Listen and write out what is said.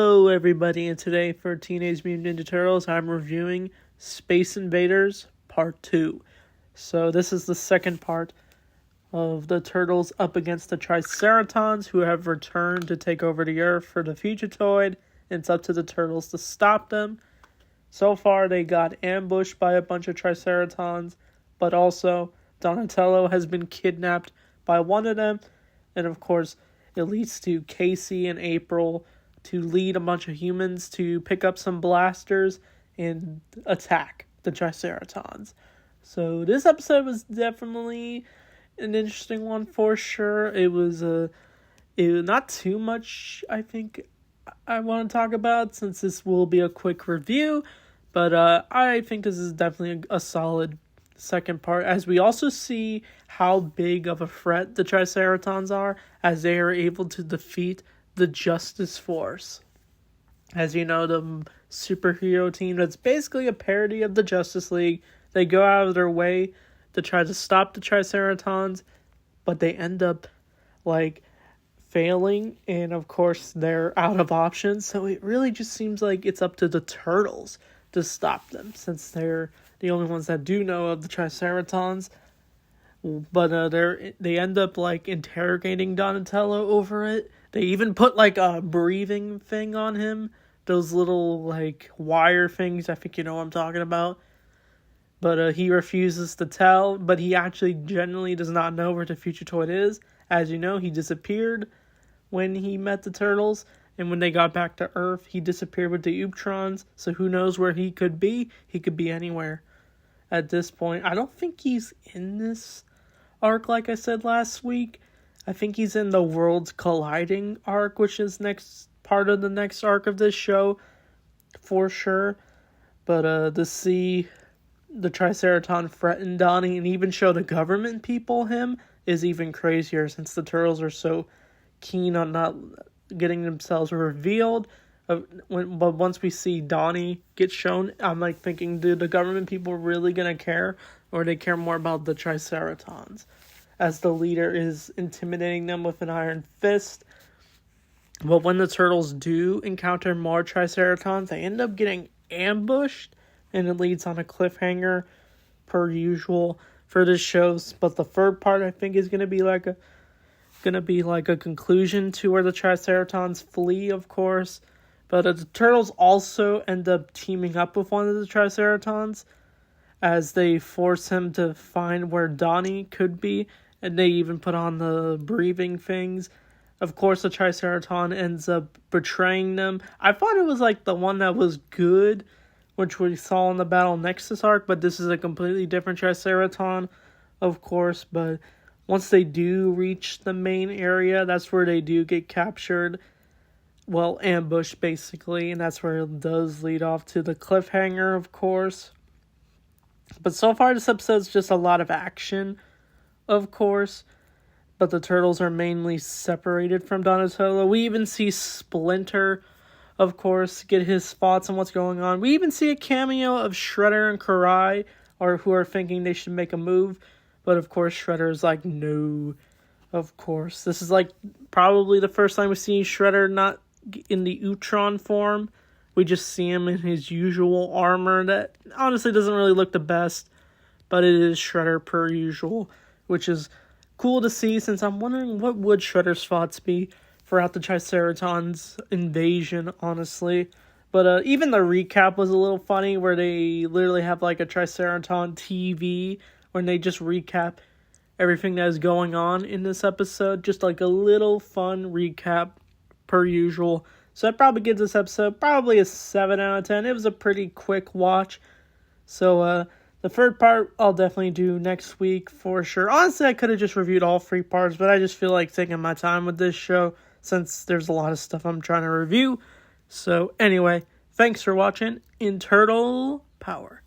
Hello everybody, and today for Teenage Mutant Ninja Turtles, I'm reviewing Space Invaders Part 2. So this is the second part of the Turtles up against the Triceratons, who have returned to take over the Earth for the Fugitoid, and it's up to the Turtles to stop them. So far they got ambushed by a bunch of Triceratons, but also Donatello has been kidnapped by one of them, and of course it leads to Casey and April to lead a bunch of humans to pick up some blasters and attack the Triceratons. So this episode was definitely an interesting one for sure. It was not too much, I think, I want to talk about, since this will be a quick review, but I think this is definitely a solid second part, as we also see how big of a threat the Triceratons are, as they are able to defeat the Justice Force. As you know, the superhero team that's basically a parody of the Justice League. They go out of their way to try to stop the Triceratons, but they end up failing, and of course they're out of options, so it really just seems like it's up to the Turtles to stop them, since they're the only ones that do know of the Triceratons. But they end up interrogating Donatello over it. They even put a breathing thing on him, those little wire things. I think you know what I'm talking about. But he refuses to tell, but he actually genuinely does not know where the Fugitoid is. As you know, he disappeared when he met the Turtles, and when they got back to Earth, he disappeared with the Ooptrons, so who knows where he could be? He could be anywhere at this point. I don't think he's in this arc like I said last week. I think he's in the Worlds Colliding arc, which is next part of the next arc of this show, for sure. But to see the Triceraton threaten Donnie and even show the government people him is even crazier, since the Turtles are so keen on not getting themselves revealed. But once we see Donnie get shown, I'm thinking, do the government people really gonna care, or they care more about the Triceratons, as the leader is intimidating them with an iron fist? But when the Turtles do encounter more Triceratons, they end up getting ambushed, and it leads on a cliffhanger, per usual, for this show. But the third part, I think, is gonna be like a conclusion to where the Triceratons flee, of course. But the Turtles also end up teaming up with one of the Triceratons, as they force him to find where Donnie could be, and they even put on the breathing things. Of course, the Triceraton ends up betraying them. I thought it was the one that was good, which we saw in the Battle Nexus arc, but this is a completely different Triceraton, of course. But once they do reach the main area, that's where they do get captured. Well, ambushed, basically, and that's where it does lead off to the cliffhanger, of course. But so far, this episode's just a lot of action, of course. But the Turtles are mainly separated from Donatello. We even see Splinter, of course, get his thoughts on what's going on. We even see a cameo of Shredder and Karai, who are thinking they should make a move. But of course, Shredder's no. Of course. This is probably the first time we see Shredder not in the Ooptron form. We just see him in his usual armor that honestly doesn't really look the best, but it is Shredder per usual, which is cool to see, since I'm wondering what would Shredder's thoughts be throughout the Triceratons invasion, honestly. But even the recap was a little funny, where they literally have a Triceraton TV, when they just recap everything that is going on in this episode. Just a little fun recap per usual. So that probably gives this episode probably a 7 out of 10. It was a pretty quick watch. So the third part I'll definitely do next week for sure. Honestly, I could have just reviewed all 3 parts, but I just feel like taking my time with this show, since there's a lot of stuff I'm trying to review. So anyway, thanks for watching in Turtle Power.